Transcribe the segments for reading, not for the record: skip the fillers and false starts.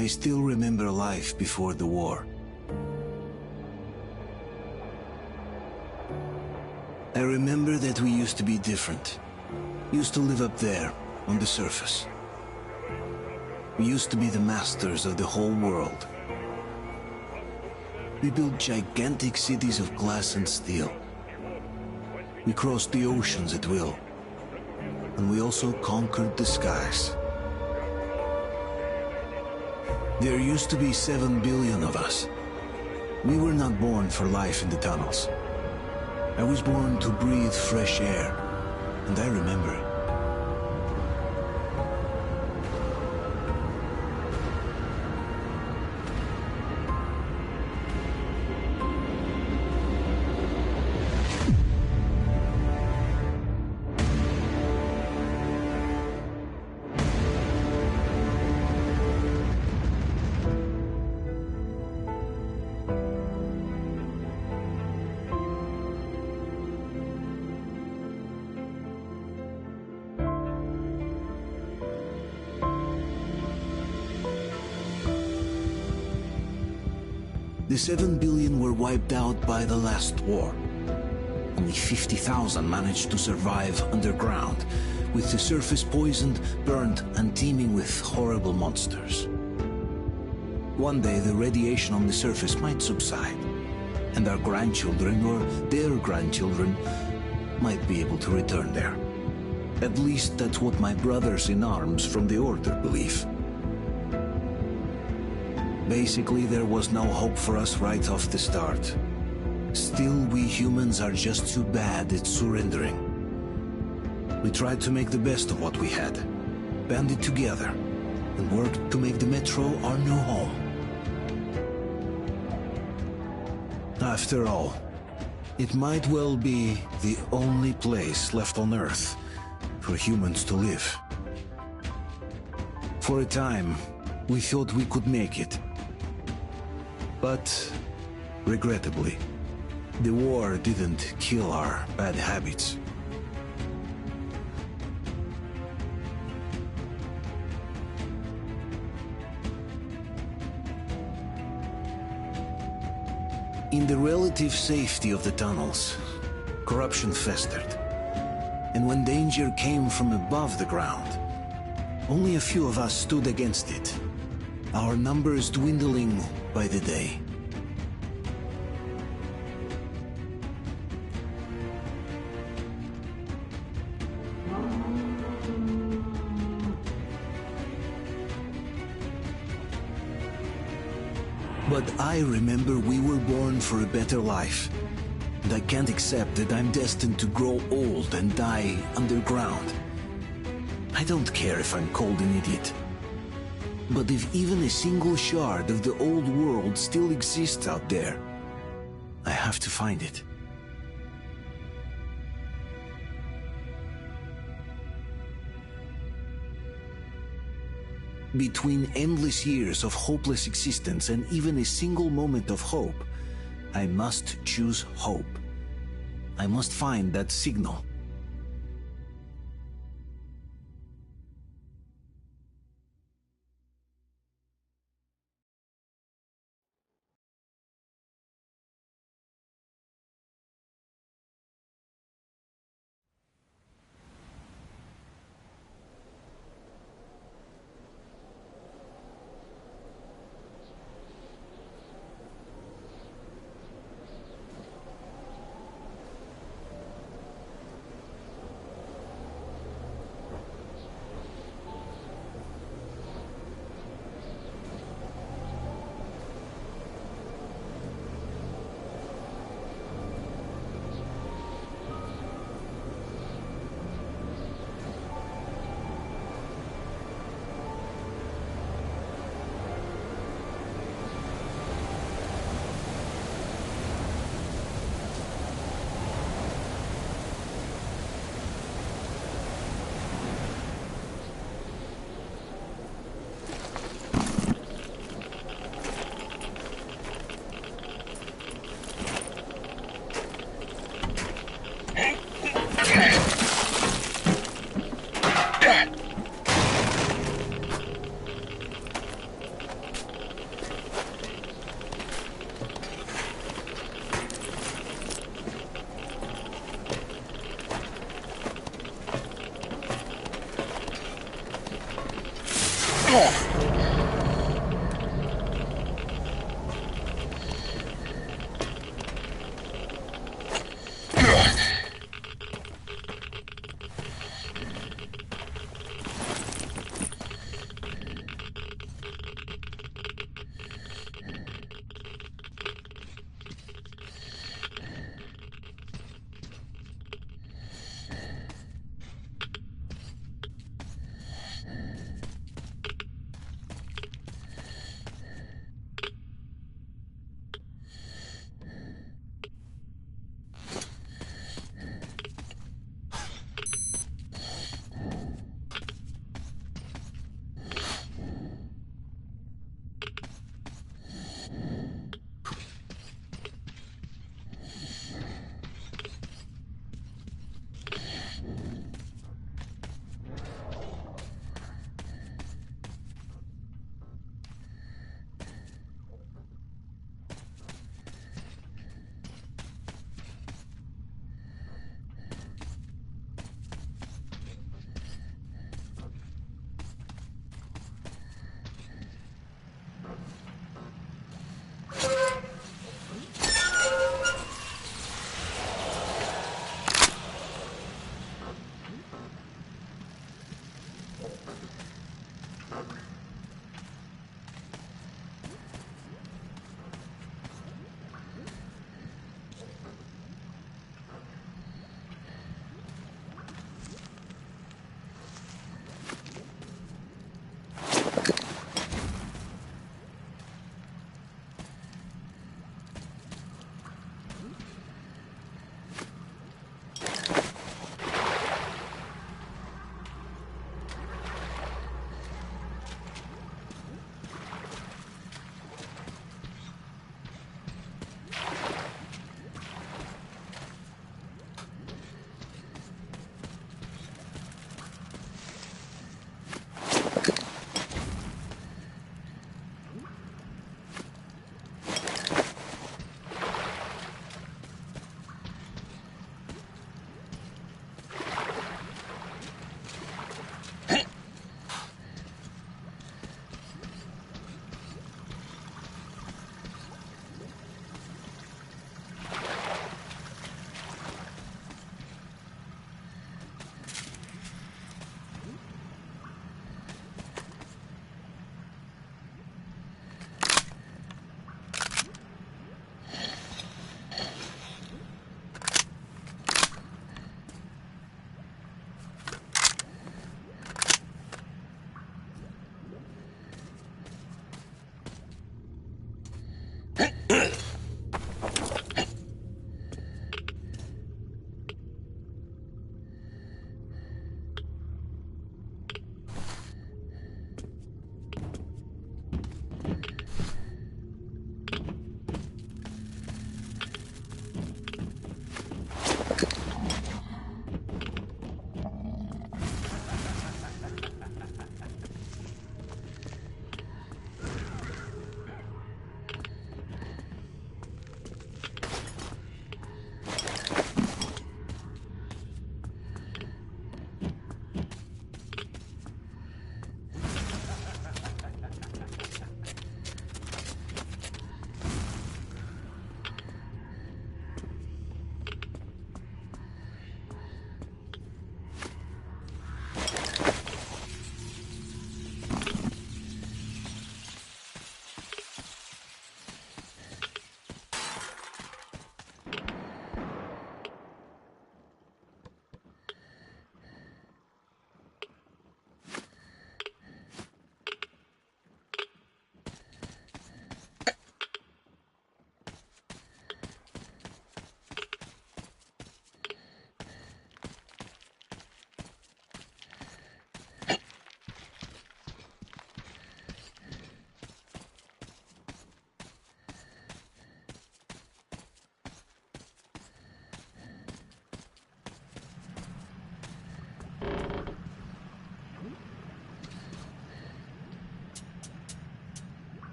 I still remember life before the war. I remember that we used to be different. Used to live up there, on the surface. We used to be the masters of the whole world. We built gigantic cities of glass and steel. We crossed the oceans at will. And we also conquered the skies. There used to be 7 billion of us. We were not born for life in the tunnels. I was born to breathe fresh air, and I remember it. The 7 billion were wiped out by the last war. Only 50,000 managed to survive underground, with the surface poisoned, burned, and teeming with horrible monsters. One day the radiation on the surface might subside, and our grandchildren or their grandchildren might be able to return there. At least that's what my brothers in arms from the Order believe. Basically, there was no hope for us right off the start. Still, we humans are just too bad at surrendering. We tried to make the best of what we had, banded together, and worked to make the Metro our new home. After all, it might well be the only place left on Earth for humans to live. For a time, we thought we could make it. But, regrettably, the war didn't kill our bad habits. In the relative safety of the tunnels, corruption festered. And when danger came from above the ground, only a few of us stood against it, our numbers dwindling by the day. But I remember we were born for a better life. And I can't accept that I'm destined to grow old and die underground. I don't care if I'm called an idiot. But if even a single shard of the old world still exists out there, I have to find it. Between endless years of hopeless existence and even a single moment of hope, I must choose hope. I must find that signal.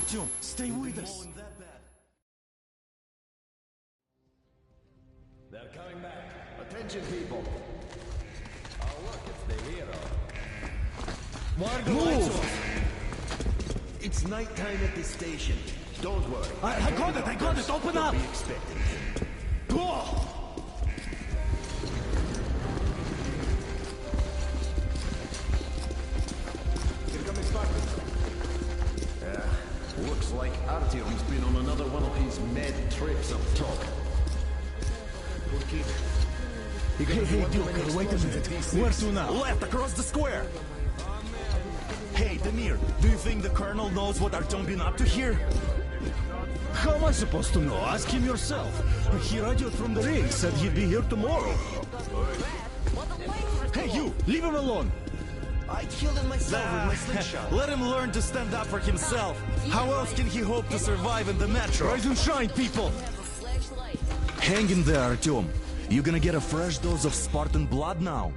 Artyom, stay with us. They're coming back. Attention, people. Our work is the hero. Why are the lights off? It's nighttime at this station. Don't worry. I got it, open up! Be expecting him. Go! Here comes Spartan. Looks like Artyom's been on another one of his mad trips up top. Hey, Duke, wait a minute. Where to now? Left, across the square! Hey, Damir, do you think the Colonel knows what Artyom been up to here? How am I supposed to know? Ask him yourself. He radioed from the ring, said he'd be here tomorrow. Hey, you! Leave him alone! I killed him myself with my slingshot. Let him learn to stand up for himself. How else can he hope to survive in the metro? Rise and shine, people! Hang in there, Artyom. You're gonna get a fresh dose of Spartan blood now.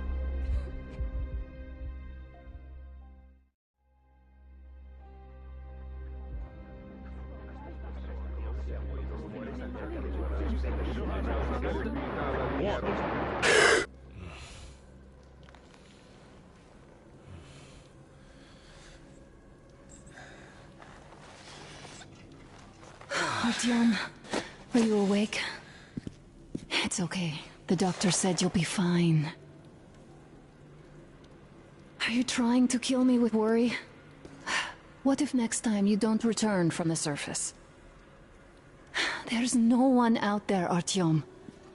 Artyom, are you awake? It's okay. The doctor said you'll be fine. Are you trying to kill me with worry? What if next time you don't return from the surface? There's no one out there, Artyom.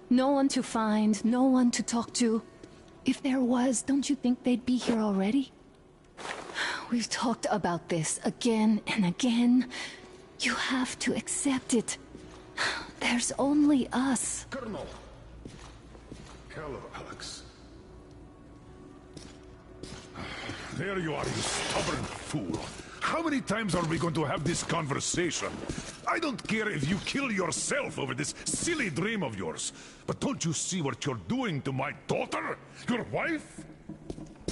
No one to find, no one to talk to. If there was, don't you think they'd be here already? We've talked about this again and again. You have to accept it. There's only us. Colonel! Hello, Alex. There you are, you stubborn fool. How many times are we going to have this conversation? I don't care if you kill yourself over this silly dream of yours. But don't you see what you're doing to my daughter? Your wife?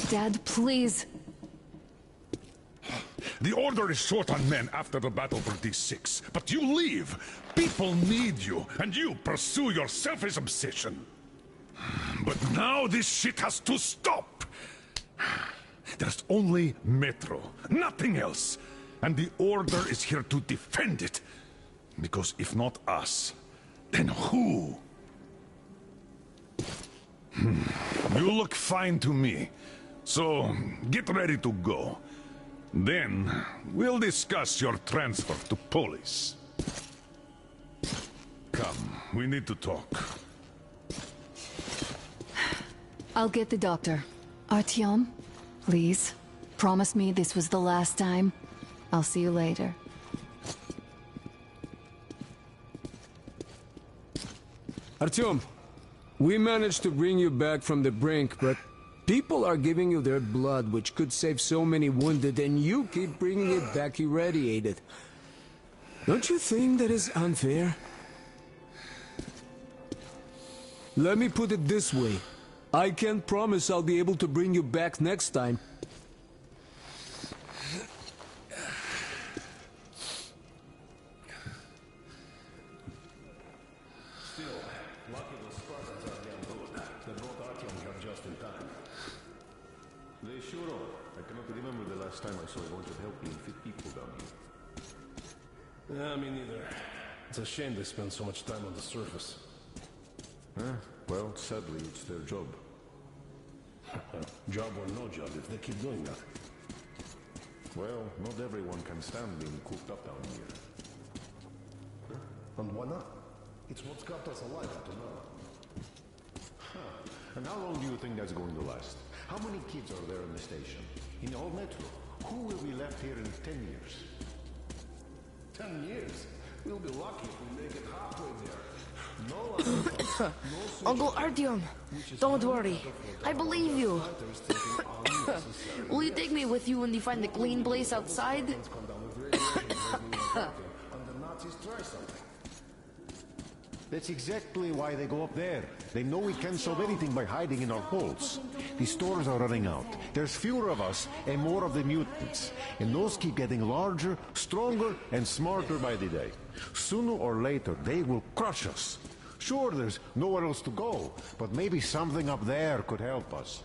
Dad, please. The Order is short on men after the battle for D6. But you leave. People need you, and you pursue your selfish obsession. But now this shit has to stop. There's only Metro, nothing else. And the Order is here to defend it. Because if not us, then who? You look fine to me. So, get ready to go. Then, we'll discuss your transfer to Polis. Come, we need to talk. I'll get the doctor. Artyom, please. Promise me this was the last time. I'll see you later. Artyom, we managed to bring you back from the brink, but people are giving you their blood, which could save so many wounded, and you keep bringing it back irradiated. Don't you think that is unfair? Let me put it this way. I can't promise I'll be able to bring you back next time. Still, lucky the Spartans are damn good. They brought Artyom here just in time. They sure are. I cannot remember the last time I saw a bunch of healthy and fit people down here. Yeah, me neither. It's a shame they spend so much time on the surface. Well, sadly, it's their job. Job or no job, if they keep doing that. Well, not everyone can stand being cooped up down here. And why not? It's what's kept us alive up to now. And how long do you think that's going to last? How many kids are there in the station? In the whole metro? Who will be left here in 10 years? 10 years? We'll be lucky if we make it halfway there. No Uncle Artyom, don't worry. I believe you. Will you take me with you when you find the clean place outside? And the Nazis try something. That's exactly why they go up there. They know we can't solve anything by hiding in our holes. The stores are running out. There's fewer of us and more of the mutants. And those keep getting larger, stronger, and smarter by the day. Sooner or later, they will crush us. Sure, there's nowhere else to go, but maybe something up there could help us.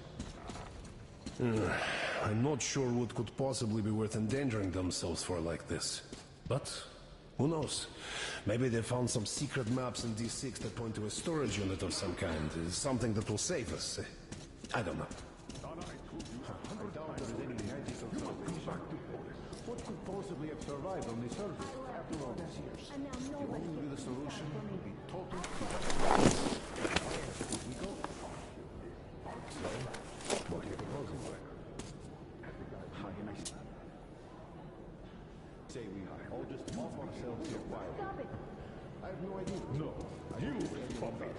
I'm not sure what could possibly be worth endangering themselves for like this. But who knows? Maybe they found some secret maps in D6 that point to a storage unit of some kind. Something that will save us. I don't know. What could possibly have survived on the surface after all these years? The only solution would be total. We go. So, what are you proposing? Say we all just off ourselves here. Why? I have no idea. No, you stop it.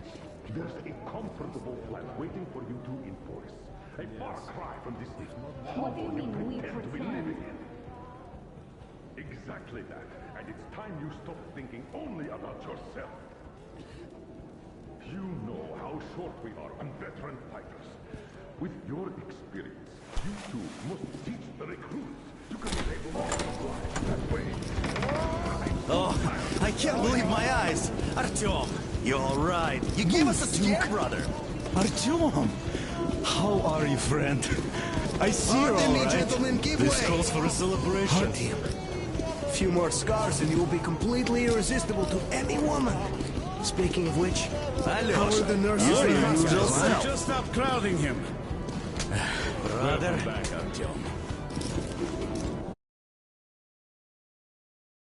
There's a comfortable plan waiting for you to enforce. A far cry from this What do you mean, we pretend to be pretend? living in. Exactly that. And it's time you stop thinking only about yourself. You know how short we are on veteran fighters. With your experience, you too must teach the recruits to convey the life that way. Oh, I can't believe my eyes! Artyom, you're all right. You gave us a scare, brother. Artyom! How are you, friend? I see you're Pardon me, all right. gentlemen, give This way. calls for a celebration. Artyom, a few more scars and you will be completely irresistible to any woman. Speaking of which, how are the nurses in the hospital? Just stop crowding him. Brother, Back, Artyom.